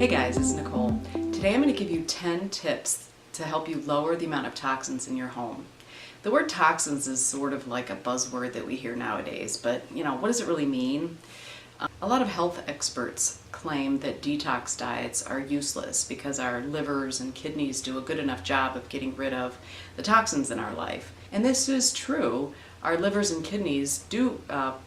Hey guys, it's Nicole. Today I'm going to give you 10 tips to help you lower the amount of toxins in your home. The word toxins is sort of like a buzzword that we hear nowadays, but what does it really mean? A lot of health experts claim that detox diets are useless because our livers and kidneys do a good enough job of getting rid of the toxins in our life. And this is true. Our livers and kidneys do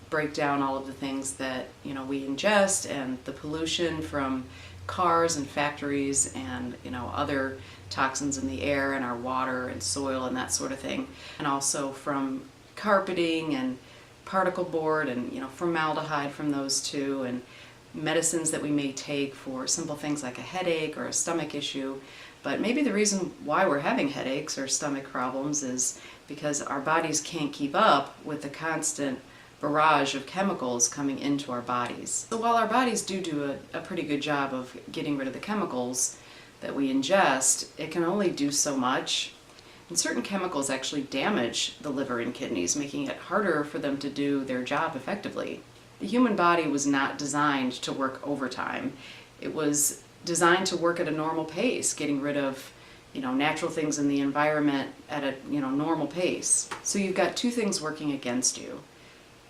break down all of the things that we ingest and the pollution from cars and factories and other toxins in the air and our water and soil and that sort of thing, and also from carpeting and particle board and formaldehyde from those too, and medicines that we may take for simple things like a headache or a stomach issue. But maybe the reason why we're having headaches or stomach problems is because our bodies can't keep up with the constant barrage of chemicals coming into our bodies. So while our bodies do a pretty good job of getting rid of the chemicals that we ingest, it can only do so much. And certain chemicals actually damage the liver and kidneys, making it harder for them to do their job effectively. The human body was not designed to work overtime. It was designed to work at a normal pace, getting rid of natural things in the environment at a normal pace. So you've got two things working against you.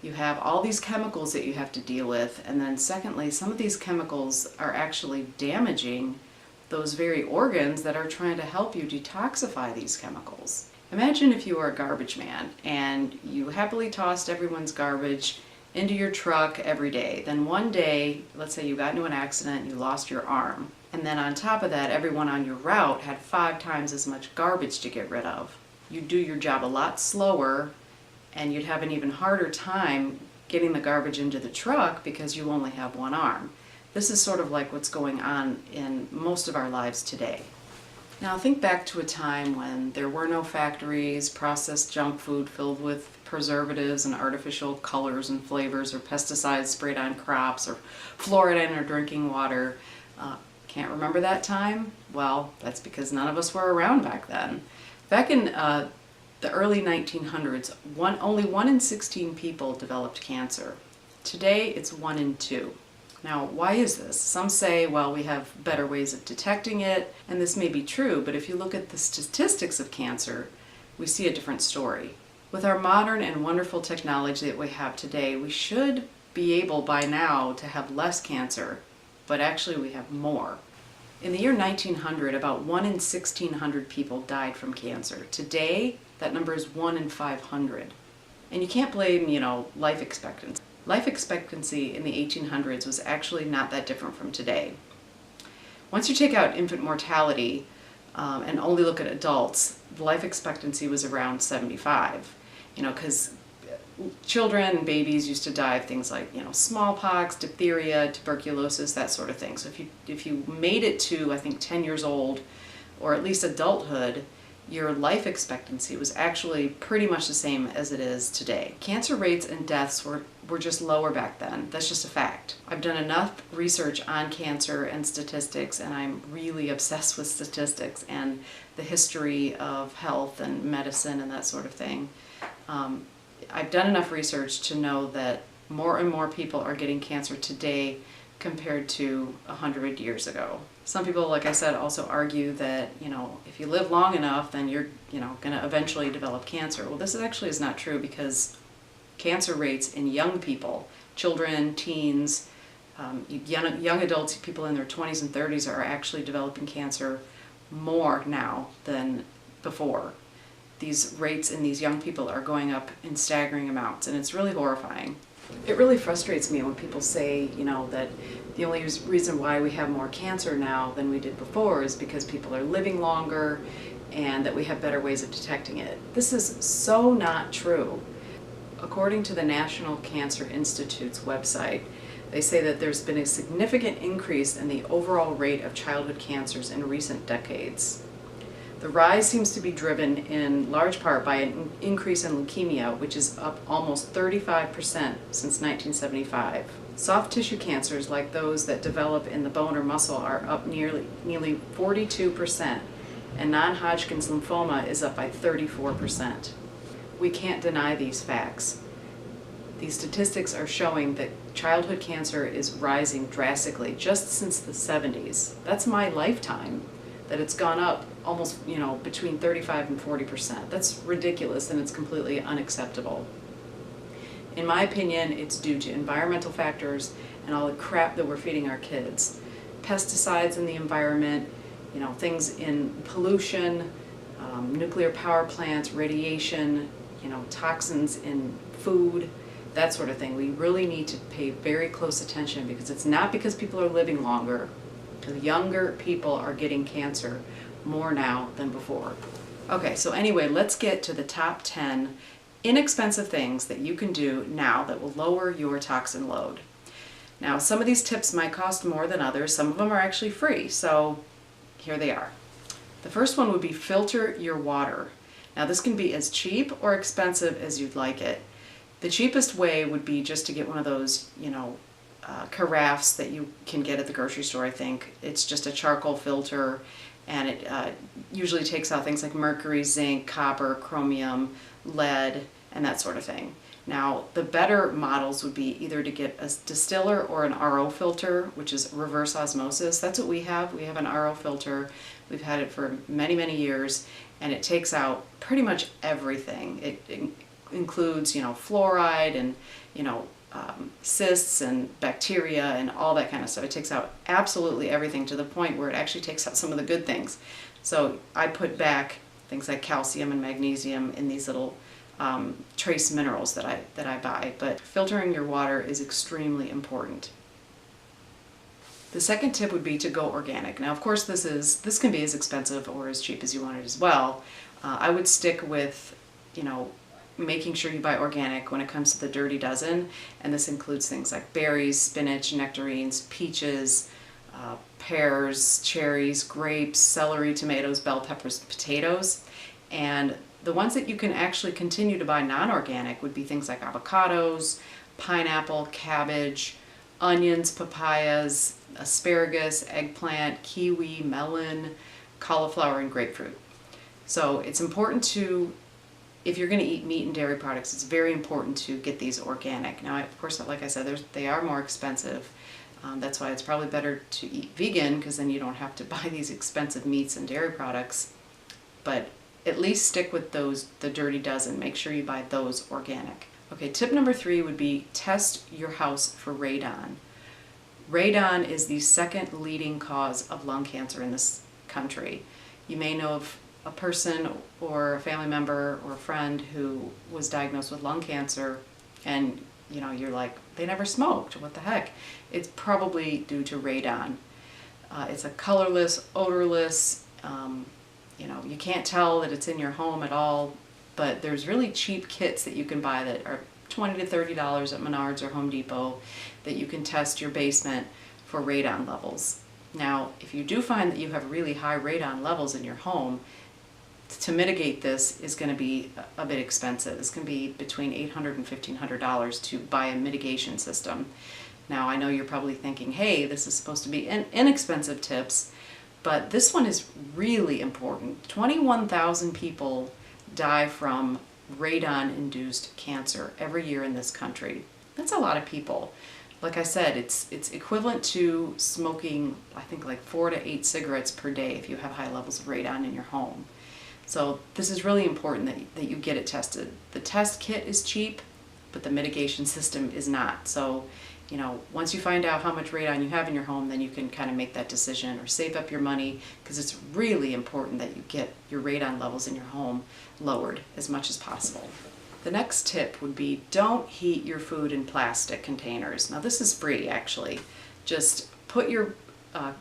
You have all these chemicals that you have to deal with, and then secondly, some of these chemicals are actually damaging those very organs that are trying to help you detoxify these chemicals. Imagine if you were a garbage man and you happily tossed everyone's garbage into your truck every day. Then one day, let's say you got into an accident and you lost your arm. And then on top of that, everyone on your route had 5 times as much garbage to get rid of. You'd do your job a lot slower, and you'd have an even harder time getting the garbage into the truck because you only have one arm. This is sort of like what's going on in most of our lives today. Now think back to a time when there were no factories, processed junk food filled with preservatives and artificial colors and flavors, or pesticides sprayed on crops, or fluoride in our drinking water. Can't remember that time? Well, that's because none of us were around back then. Back in the early 1900s, only 1 in 16 people developed cancer. Today, it's 1 in 2. Now, why is this? Some say, well, we have better ways of detecting it, and this may be true, but if you look at the statistics of cancer, we see a different story. With our modern and wonderful technology that we have today, we should be able by now to have less cancer, but actually we have more. In the year 1900, about 1 in 1,600 people died from cancer. Today, that number is 1 in 500. And you can't blame, life expectancy. Life expectancy in the 1800s was actually not that different from today. Once you take out infant mortality and only look at adults, the life expectancy was around 75. Because children and babies used to die of things like, smallpox, diphtheria, tuberculosis, that sort of thing. So if you made it to, I think, 10 years old, or at least adulthood, your life expectancy was actually pretty much the same as it is today. Cancer rates and deaths were just lower back then. That's just a fact. I've done enough research on cancer and statistics, and I'm really obsessed with statistics and the history of health and medicine and that sort of thing. I've done enough research to know that more and more people are getting cancer today compared to 100 years ago. Some people, like I said, also argue that, if you live long enough, then you're, going to eventually develop cancer. Well, this actually is not true, because cancer rates in young people, children, teens, young adults, people in their 20s and 30s are actually developing cancer more now than before. These rates in these young people are going up in staggering amounts, and it's really horrifying. It really frustrates me when people say, that the only reason why we have more cancer now than we did before is because people are living longer and that we have better ways of detecting it. This is so not true. According to the National Cancer Institute's website, they say that there's been a significant increase in the overall rate of childhood cancers in recent decades. The rise seems to be driven in large part by an increase in leukemia, which is up almost 35% since 1975. Soft tissue cancers, like those that develop in the bone or muscle, are up nearly 42%, and non-Hodgkin's lymphoma is up by 34%. We can't deny these facts. These statistics are showing that childhood cancer is rising drastically just since the 70s. That's my lifetime, that it's gone up almost, between 35 and 40%. That's ridiculous, and it's completely unacceptable. In my opinion, it's due to environmental factors and all the crap that we're feeding our kids. Pesticides in the environment, things in pollution, nuclear power plants, radiation, toxins in food, that sort of thing. We really need to pay very close attention, because it's not because people are living longer. The younger people are getting cancer more now than before. Okay, so anyway, let's get to the top 10 inexpensive things that you can do now that will lower your toxin load. Now, some of these tips might cost more than others. Some of them are actually free, so here they are. The first one would be filter your water. Now, this can be as cheap or expensive as you'd like it. The cheapest way would be just to get one of those, carafes that you can get at the grocery store, I think. It's just a charcoal filter, and it usually takes out things like mercury, zinc, copper, chromium, lead, and that sort of thing. Now, the better models would be either to get a distiller or an RO filter, which is reverse osmosis. That's what we have. We have an RO filter. We've had it for many, many years, and it takes out pretty much everything. It includes, fluoride and, cysts and bacteria and all that kind of stuff. It takes out absolutely everything, to the point where it actually takes out some of the good things. So I put back things like calcium and magnesium in these little trace minerals that I buy. But filtering your water is extremely important. The second tip would be to go organic. Now, of course, this can be as expensive or as cheap as you want it as well. I would stick with, making sure you buy organic when it comes to the Dirty Dozen, and this includes things like berries, spinach, nectarines, peaches, pears, cherries, grapes, celery, tomatoes, bell peppers, potatoes. And the ones that you can actually continue to buy non-organic would be things like avocados, pineapple, cabbage, onions, papayas, asparagus, eggplant, kiwi, melon, cauliflower, and grapefruit. So it's important to, if you're going to eat meat and dairy products, it's very important to get these organic. Now, of course, like I said, they are more expensive. That's why it's probably better to eat vegan, because then you don't have to buy these expensive meats and dairy products. But at least stick with the Dirty Dozen. Make sure you buy those organic. Okay, tip number 3 would be test your house for radon. Radon is the second leading cause of lung cancer in this country. You may know of a person or a family member or a friend who was diagnosed with lung cancer, and you're like, they never smoked, what the heck? It's probably due to radon. It's a colorless, odorless, you can't tell that it's in your home at all, but there's really cheap kits that you can buy that are $20 to $30 at Menards or Home Depot that you can test your basement for radon levels. Now, if you do find that you have really high radon levels in your home, to mitigate this is going to be a bit expensive. It's going to be between $800 and $1,500 to buy a mitigation system. Now, I know you're probably thinking, hey, this is supposed to be inexpensive tips, but this one is really important. 21,000 people die from radon-induced cancer every year in this country. That's a lot of people. Like I said, it's equivalent to smoking, I think, like 4 to 8 cigarettes per day if you have high levels of radon in your home. So this is really important that you get it tested. The test kit is cheap, but the mitigation system is not. So, once you find out how much radon you have in your home, then you can kind of make that decision or save up your money, because it's really important that you get your radon levels in your home lowered as much as possible. The next tip would be, don't heat your food in plastic containers. Now, this is free, actually. Just put your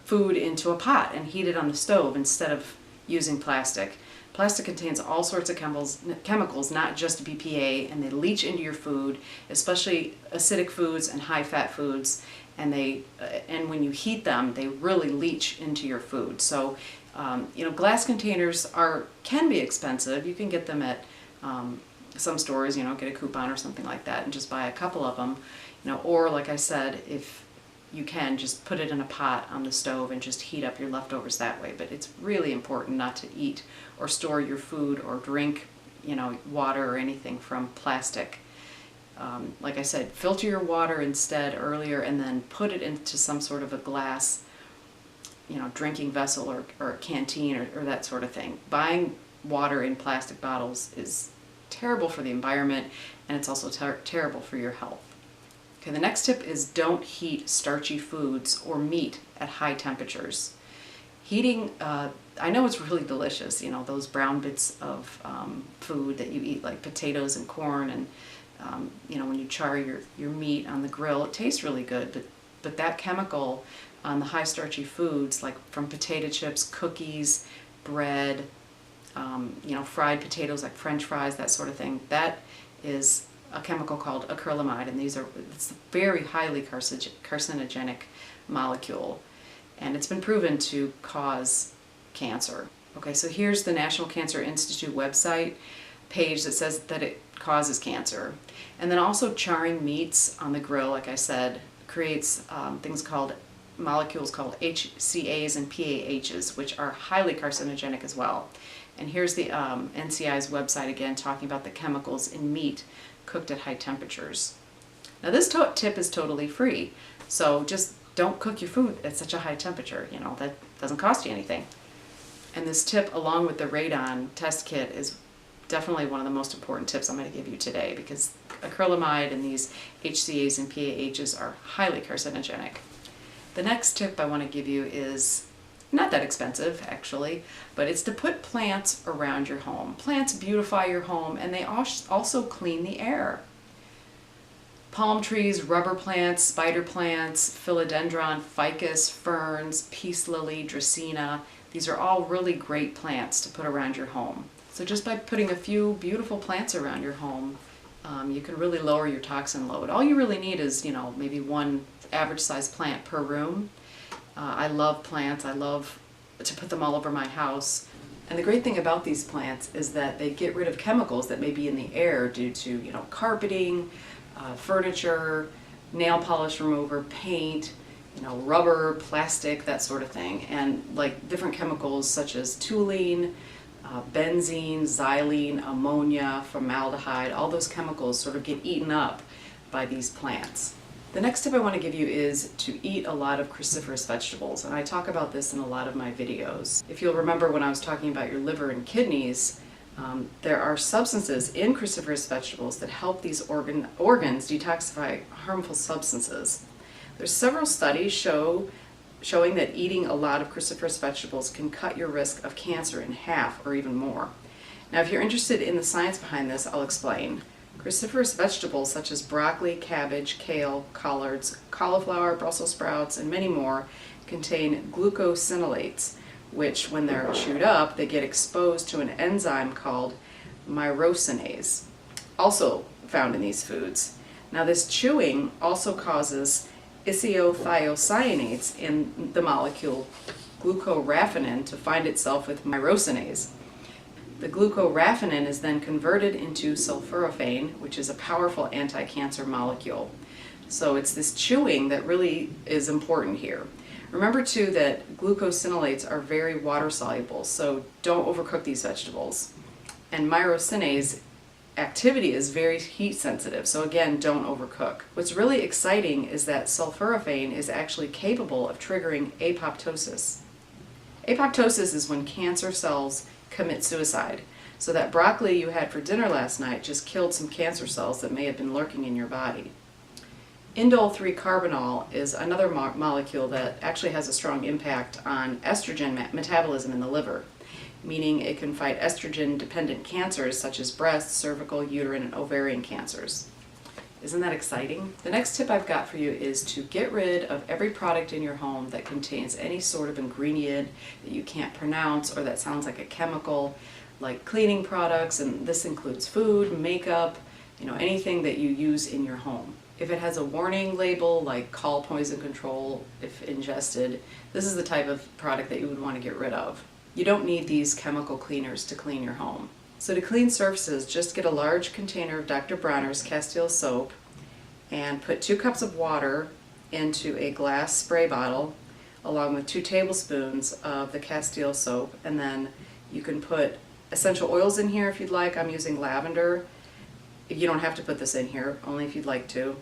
food into a pot and heat it on the stove instead of using plastic. Plastic contains all sorts of chemicals, not just BPA, and they leach into your food, especially acidic foods and high-fat foods. And when you heat them, they really leach into your food. So, glass containers can be expensive. You can get them at some stores. Get a coupon or something like that, and just buy a couple of them. Or like I said, if you can, just put it in a pot on the stove and just heat up your leftovers that way. But it's really important not to eat or store your food or drink, water or anything from plastic. Like I said, filter your water instead earlier and then put it into some sort of a glass, drinking vessel or a canteen or that sort of thing. Buying water in plastic bottles is terrible for the environment, and it's also terrible for your health. Okay, the next tip is don't heat starchy foods or meat at high temperatures. Heating, I know it's really delicious, those brown bits of food that you eat, like potatoes and corn, and when you char your meat on the grill, it tastes really good, but that chemical on the high starchy foods, like from potato chips, cookies, bread, fried potatoes like French fries, that sort of thing, that is a chemical called acrylamide, and it's a very highly carcinogenic molecule, and it's been proven to cause cancer. Okay, so here's the National Cancer Institute website page that says that it causes cancer. And then also charring meats on the grill, like I said, creates molecules called HCAs and PAHs, which are highly carcinogenic as well. And here's the NCI's website again, talking about the chemicals in meat cooked at high temperatures. Now this tip is totally free, so just don't cook your food at such a high temperature. That doesn't cost you anything. And this tip, along with the radon test kit, is definitely one of the most important tips I'm going to give you today, because acrylamide and these HCAs and PAHs are highly carcinogenic. The next tip I want to give you is not that expensive, actually, but it's to put plants around your home. Plants beautify your home, and they also clean the air. Palm trees, rubber plants, spider plants, philodendron, ficus, ferns, peace lily, dracaena. These are all really great plants to put around your home. So just by putting a few beautiful plants around your home, you can really lower your toxin load. All you really need is, maybe one average size plant per room. I love plants. I love to put them all over my house. And the great thing about these plants is that they get rid of chemicals that may be in the air due to, carpeting, furniture, nail polish remover, paint, rubber, plastic, that sort of thing. And like different chemicals such as toluene, benzene, xylene, ammonia, formaldehyde, all those chemicals sort of get eaten up by these plants. The next tip I want to give you is to eat a lot of cruciferous vegetables, and I talk about this in a lot of my videos. If you'll remember when I was talking about your liver and kidneys, there are substances in cruciferous vegetables that help these organs detoxify harmful substances. There's several studies showing that eating a lot of cruciferous vegetables can cut your risk of cancer in half or even more. Now, if you're interested in the science behind this, I'll explain. Cruciferous vegetables such as broccoli, cabbage, kale, collards, cauliflower, Brussels sprouts, and many more contain glucosinolates, which when they're chewed up, they get exposed to an enzyme called myrosinase, also found in these foods. Now this chewing also causes isothiocyanates in the molecule glucoraphanin to find itself with myrosinase. The glucoraphanin is then converted into sulforaphane, which is a powerful anti-cancer molecule. So it's this chewing that really is important here. Remember too that glucosinolates are very water soluble, so don't overcook these vegetables. And myrosinase activity is very heat sensitive, so again, don't overcook. What's really exciting is that sulforaphane is actually capable of triggering apoptosis. Apoptosis is when cancer cells commit suicide. So that broccoli you had for dinner last night just killed some cancer cells that may have been lurking in your body. Indole 3-carbinol is another molecule that actually has a strong impact on estrogen metabolism in the liver, meaning it can fight estrogen-dependent cancers such as breast, cervical, uterine, and ovarian cancers. Isn't that exciting? The next tip I've got for you is to get rid of every product in your home that contains any sort of ingredient that you can't pronounce or that sounds like a chemical, like cleaning products, and this includes food, makeup, anything that you use in your home. If it has a warning label like call poison control if ingested, this is the type of product that you would want to get rid of. You don't need these chemical cleaners to clean your home. So to clean surfaces, just get a large container of Dr. Bronner's Castile soap and put 2 cups of water into a glass spray bottle along with 2 tablespoons of the Castile soap, and then you can put essential oils in here if you'd like. I'm using lavender, You don't have to put this in here, only if you'd like to.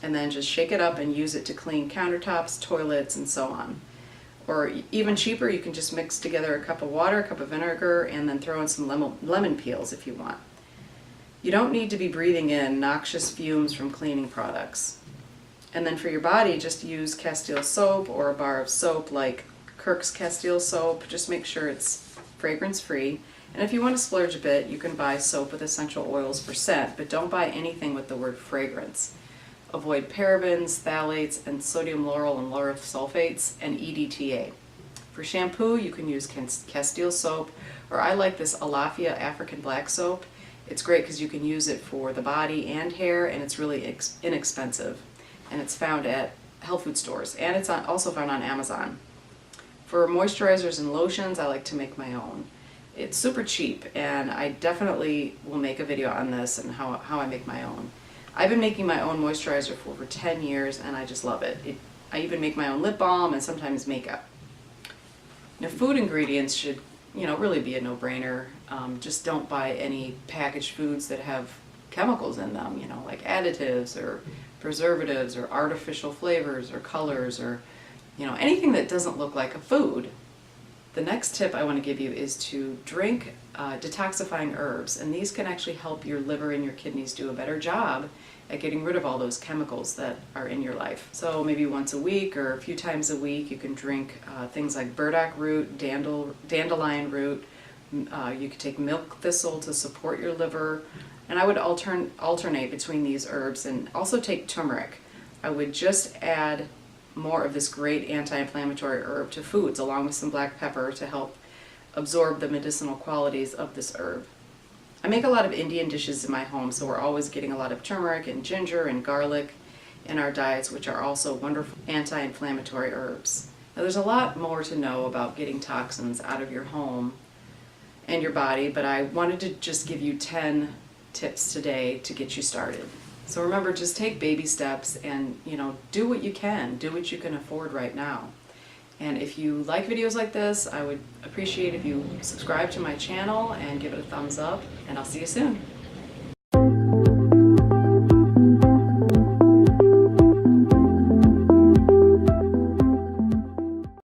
And then just shake it up and use it to clean countertops, toilets, and so on. Or even cheaper, you can just mix together a cup of water, a cup of vinegar, and then throw in some lemon peels if you want. You don't need to be breathing in noxious fumes from cleaning products. And then for your body, just use Castile soap or a bar of soap like Kirk's Castile soap. Just make sure it's fragrance-free. And if you want to splurge a bit, you can buy soap with essential oils for scent, but don't buy anything with the word fragrance. Avoid parabens, phthalates, and sodium lauryl and lauryl sulfates, and EDTA. For shampoo, you can use Castile soap, or I like this Alafia African black soap. It's great because you can use it for the body and hair, and it's really inexpensive. And it's found at health food stores, and it's also found on Amazon. For moisturizers and lotions, I like to make my own. It's super cheap, and I definitely will make a video on this and how I make my own. I've been making my own moisturizer for over 10 years, and I just love it. I even make my own lip balm and sometimes makeup. Now, food ingredients should, really be a no-brainer. Just don't buy any packaged foods that have chemicals in them, like additives or preservatives or artificial flavors or colors or, anything that doesn't look like a food. The next tip I want to give you is to drink detoxifying herbs, and these can actually help your liver and your kidneys do a better job at getting rid of all those chemicals that are in your life. So maybe once a week or a few times a week you can drink things like burdock root, dandelion root. You could take milk thistle to support your liver, and I would alternate between these herbs, and also take turmeric. I would just add more of this great anti-inflammatory herb to foods along with some black pepper to help absorb the medicinal qualities of this herb. I make a lot of Indian dishes in my home, so we're always getting a lot of turmeric and ginger and garlic in our diets, which are also wonderful anti-inflammatory herbs. Now, there's a lot more to know about getting toxins out of your home and your body, but I wanted to just give you 10 tips today to get you started. So remember, just take baby steps and, do what you can. Do what you can afford right now. And if you like videos like this, I would appreciate if you subscribe to my channel and give it a thumbs up, and I'll see you soon.